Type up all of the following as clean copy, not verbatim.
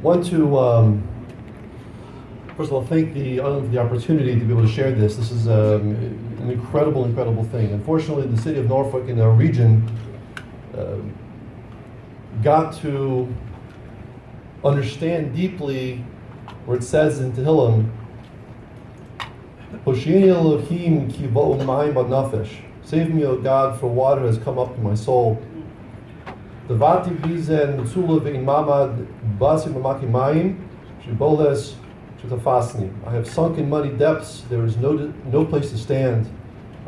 want to first of all thank the opportunity to be able to share this. This is an incredible thing. Unfortunately, the city of Norfolk and our region got to understand deeply where it says in Tehillim, Hoshini Elohim ki bo'u mayim b'nafesh. Save me, O God, for water has come up to my soul. Devati bizen mitzula ve'in mamad basi mamaki mayim shiboles shetafasni. I have sunk in muddy depths. There is no place to stand.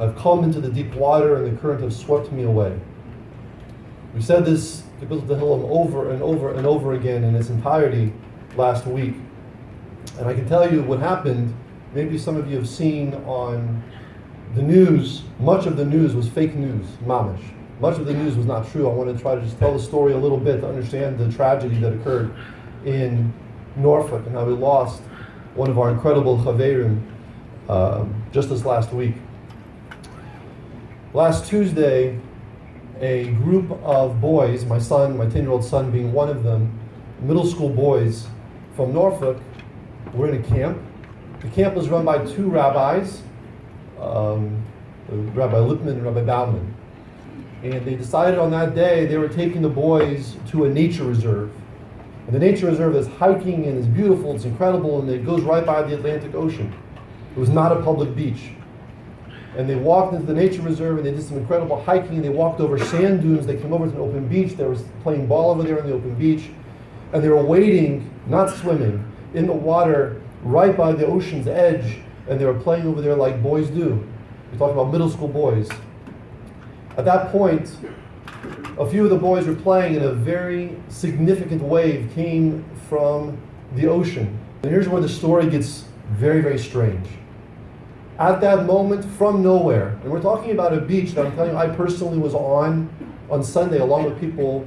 I've come into the deep water, and the current has swept me away. We said this Tehillim over and over again in its entirety last week. And I can tell you what happened. Maybe some of you have seen on the news, much of the news was fake news, mamish. Much of the news was not true. I want to try to just tell the story a little bit to understand the tragedy that occurred in Norfolk and how we lost one of our incredible chaverim just this last week. Last Tuesday, a group of boys, my 10-year-old son being one of them, middle school boys from Norfolk, were in a camp. The camp was run by two rabbis, Rabbi Loiterman and Rabbi Bauman. And they decided on that day they were taking the boys to a nature reserve. And the nature reserve is hiking and it's beautiful, it's incredible, and it goes right by the Atlantic Ocean. It was not a public beach. And they walked into the nature reserve and they did some incredible hiking. They walked over sand dunes. They came over to an open beach. They were playing ball over there on the open beach. And they were wading, not swimming, in the water right by the ocean's edge. And they were playing over there like boys do. We're talking about middle school boys. At that point, a few of the boys were playing and a very significant wave came from the ocean. And here's where the story gets very strange. At that moment, from nowhere, and we're talking about a beach that I'm telling you I personally was on Sunday along with people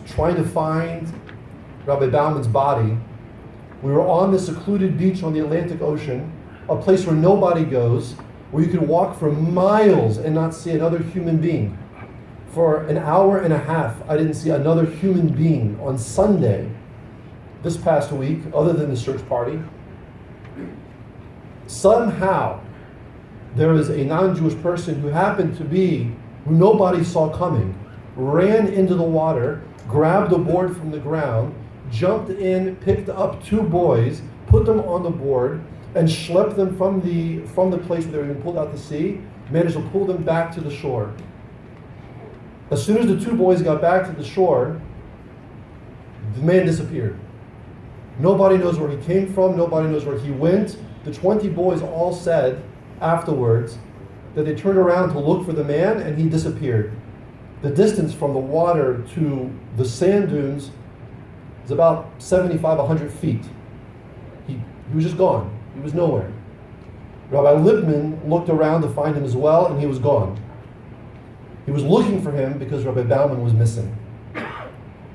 trying to find Rabbi Bauman's body. We were on this secluded beach on the Atlantic Ocean, a place where nobody goes, where you can walk for miles and not see another human being. For an hour and a half, I didn't see another human being on Sunday this past week, other than the search party. Somehow, there was a non-Jewish person who nobody saw coming, ran into the water, grabbed a board from the ground, jumped in, picked up two boys, put them on the board, and schlepped them from the place where they were being pulled out to sea, managed to pull them back to the shore. As soon as the two boys got back to the shore, the man disappeared. Nobody knows where he came from, nobody knows where he went. The 20 boys all said afterwards that they turned around to look for the man and he disappeared. The distance from the water to the sand dunes is about 75, 100 feet. He was just gone. He was nowhere. Rabbi Loiterman looked around to find him as well, and he was gone. He was looking for him because Rabbi Bauman was missing.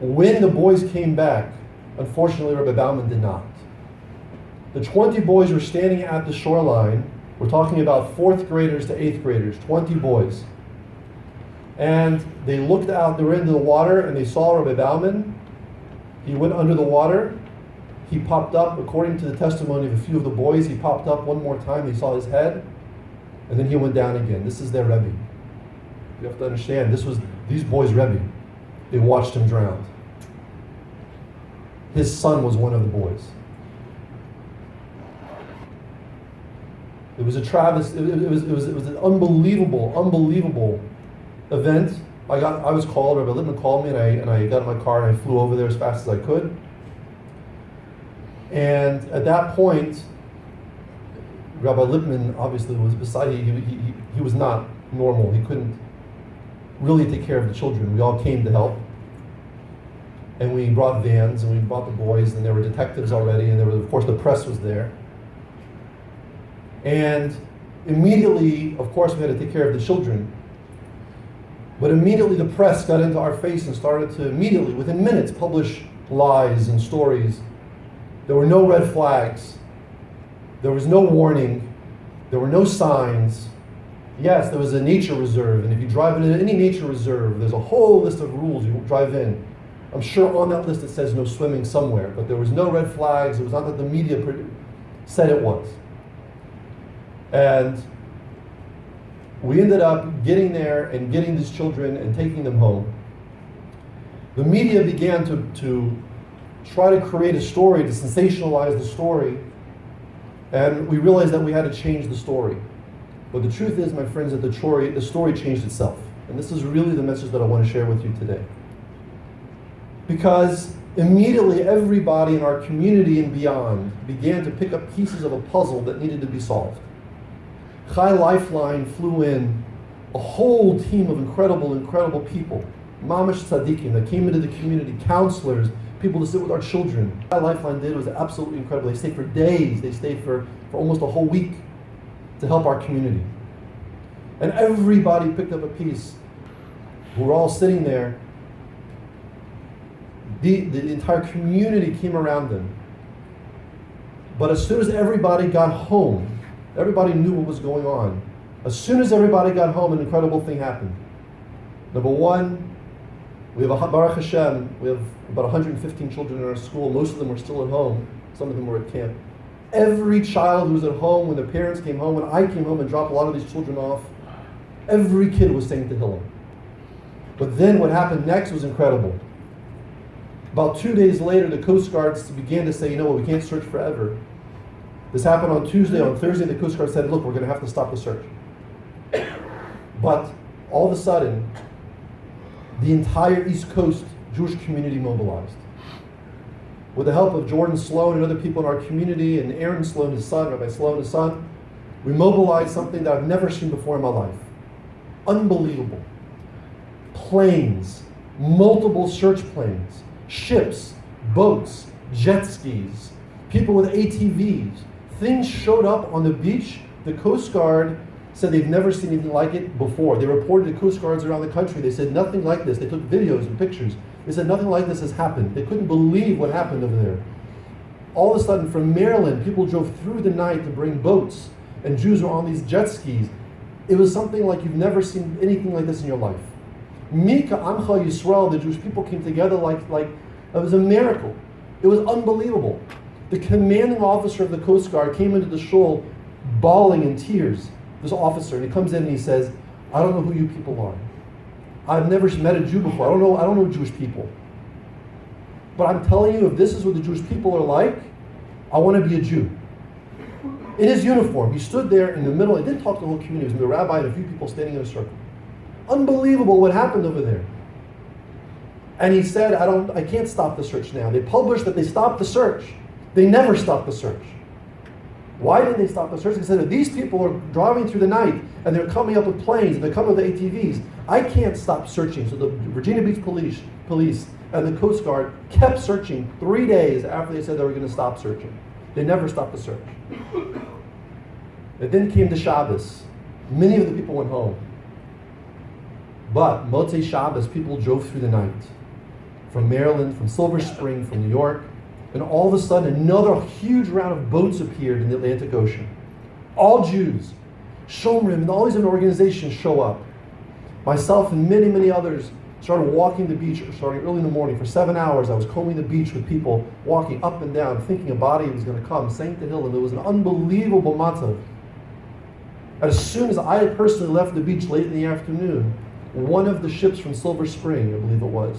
When the boys came back, unfortunately Rabbi Bauman did not. The 20 boys were standing at the shoreline. We're talking about 4th graders to 8th graders, 20 boys. And they looked out, they were into the water, and they saw Rabbi Bauman. He went under the water. He popped up, according to the testimony of a few of the boys, he popped up one more time, they saw his head, and then he went down again. This is their Rebbi. You have to understand, these boys' Rebbi. They watched him drown. His son was one of the boys. It was a travesty. It was an unbelievable event. I was called. Rabbi Loiterman called me, and I got in my car and I flew over there as fast as I could. And at that point, Rabbi Loiterman obviously was beside. He was not normal. He couldn't really take care of the children. We all came to help, and we brought vans and we brought the boys, and there were detectives already, and there was, of course, the press was there. And immediately, of course, we had to take care of the children. But immediately the press got into our face and started to immediately, within minutes, publish lies and stories. There were no red flags. There was no warning. There were no signs. Yes, there was a nature reserve, and if you drive into any nature reserve, there's a whole list of rules you drive in. I'm sure on that list it says no swimming somewhere, but there was no red flags. It was not that the media said it was. And we ended up getting there and getting these children and taking them home. The media began to try to create a story, to sensationalize the story, and we realized that we had to change the story. But the truth is, my friends, that the story changed itself. And this is really the message that I want to share with you today. Because immediately everybody in our community and beyond began to pick up pieces of a puzzle that needed to be solved. Chai Lifeline flew in a whole team of incredible people, mamash tzaddikim, that came into the community, counselors, people to sit with our children. Chai Lifeline did was absolutely incredible. They stayed for days. They stayed for almost a whole week to help our community. And everybody picked up a piece. We were all sitting there. The entire community came around them. But as soon as everybody got home, everybody knew what was going on. As soon as everybody got home, an incredible thing happened. Number one, we have Baruch Hashem, we have about 115 children in our school. Most of them were still at home. Some of them were at camp. Every child who was at home, when their parents came home, when I came home and dropped a lot of these children off, every kid was saying Tehillim. But then what happened next was incredible. About 2 days later, the Coast Guards began to say, you know what, we can't search forever. This happened on Tuesday. On Thursday, the Coast Guard said, look, we're going to have to stop the search. But all of a sudden, the entire East Coast Jewish community mobilized. With the help of Jordan Sloan and other people in our community, and Aaron Sloan, his son, Rabbi Sloan, his son, we mobilized something that I've never seen before in my life. Unbelievable. Planes, multiple search planes, ships, boats, jet skis, people with ATVs. Things showed up on the beach. The Coast Guard said they've never seen anything like it before. They reported to Coast Guards around the country. They said nothing like this. They took videos and pictures. They said nothing like this has happened. They couldn't believe what happened over there. All of a sudden, from Maryland, people drove through the night to bring boats, and Jews were on these jet skis. It was something like you've never seen anything like this in your life. Mika Amcha Yisrael, the Jewish people came together like it was a miracle. It was unbelievable. The commanding officer of the Coast Guard came into the shul bawling in tears. This officer, and he comes in and he says, I don't know who you people are. I've never met a Jew before. I don't know Jewish people. But I'm telling you, if this is what the Jewish people are like, I want to be a Jew. In his uniform, he stood there in the middle. He didn't talk to the whole community. It was the rabbi and a few people standing in a circle. Unbelievable what happened over there. And he said, I can't stop the search now. They published that they stopped the search. They never stopped the search. Why did they stop the search? They said that these people are driving through the night and they're coming up with planes and they're coming with ATVs. I can't stop searching. So the Virginia Beach police and the Coast Guard kept searching 3 days after they said they were going to stop searching. They never stopped the search. It then came to Shabbos. Many of the people went home. But Motzei Shabbos, people drove through the night. From Maryland, from Silver Spring, from New York. And all of a sudden, another huge round of boats appeared in the Atlantic Ocean. All Jews. Shomrim and all these different organizations show up. Myself and many others started walking the beach, starting early in the morning. For 7 hours, I was combing the beach with people, walking up and down, thinking a body was going to come, saying Tehillim. It was an unbelievable matzav. As soon as I personally left the beach late in the afternoon, one of the ships from Silver Spring, I believe it was,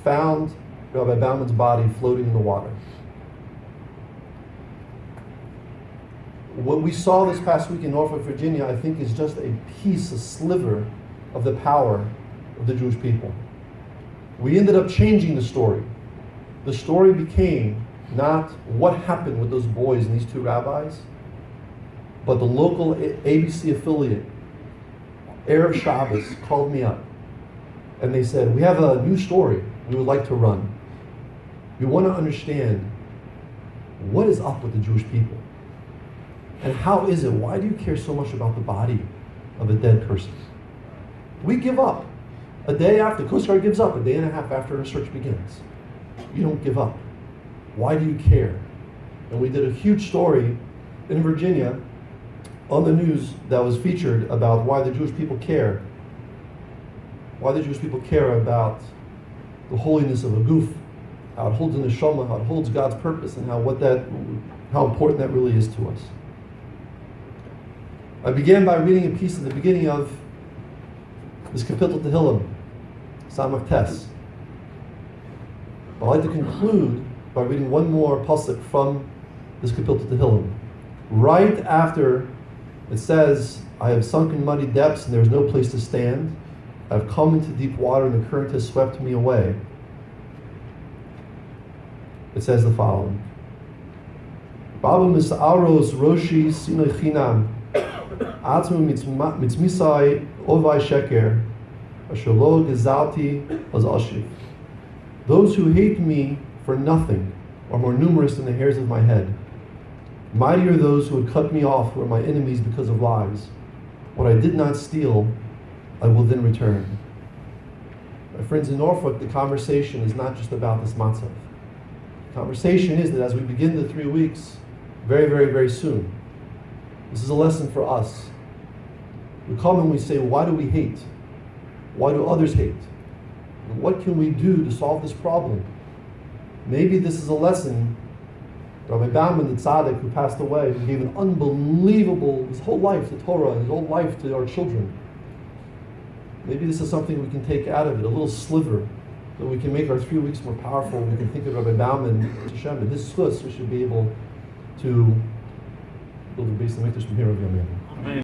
found Rabbi Bauman's body floating in the water. What we saw this past week in Norfolk, Virginia, I think is just a piece, a sliver of the power of the Jewish people. We ended up changing the story. The story became not what happened with those boys and these two rabbis, but the local ABC affiliate, Erev Shabbos, called me up and they said, we have a new story we would like to run. We want to understand what is up with the Jewish people. And how is it? Why do you care so much about the body of a dead person? We give up. A day after, Coast Guard gives up, a day and a half after the search begins. You don't give up. Why do you care? And we did a huge story in Virginia on the news that was featured about why the Jewish people care. Why the Jewish people care about the holiness of a goof, how it holds in the neshama, how it holds God's purpose, and how important that really is to us. I began by reading a piece at the beginning of this Kapitel Tehillim, Samach Tes. I'd like to conclude by reading one more pasuk from this Kapitel Tehillim. Right after it says, I have sunk in muddy depths and there is no place to stand. I have come into deep water and the current has swept me away. It says the following. Baba misa'aros roshi sinoi chinam atmu mitzmisai ovai sheker asher lo gezalti az ashiv. Those who hate me for nothing are more numerous than the hairs of my head. Mighty are those who would cut me off, who are my enemies because of lies. What I did not steal, I will then return. My friends in Norfolk, the conversation is not just about this matzah. The conversation is that as we begin the 3 weeks, very, very, very soon, this is a lesson for us. We come and we say, why do we hate? Why do others hate? And what can we do to solve this problem? Maybe this is a lesson. Rabbi Bauman Z, who passed away, who gave an unbelievable, his whole life to Torah, and his whole life to our children. Maybe this is something we can take out of it, a little sliver, that we can make our 3 weeks more powerful. We can think of Rabbi Bauman Hashem, and his schus, we should be able to build a base and make this from here of Yom Yom.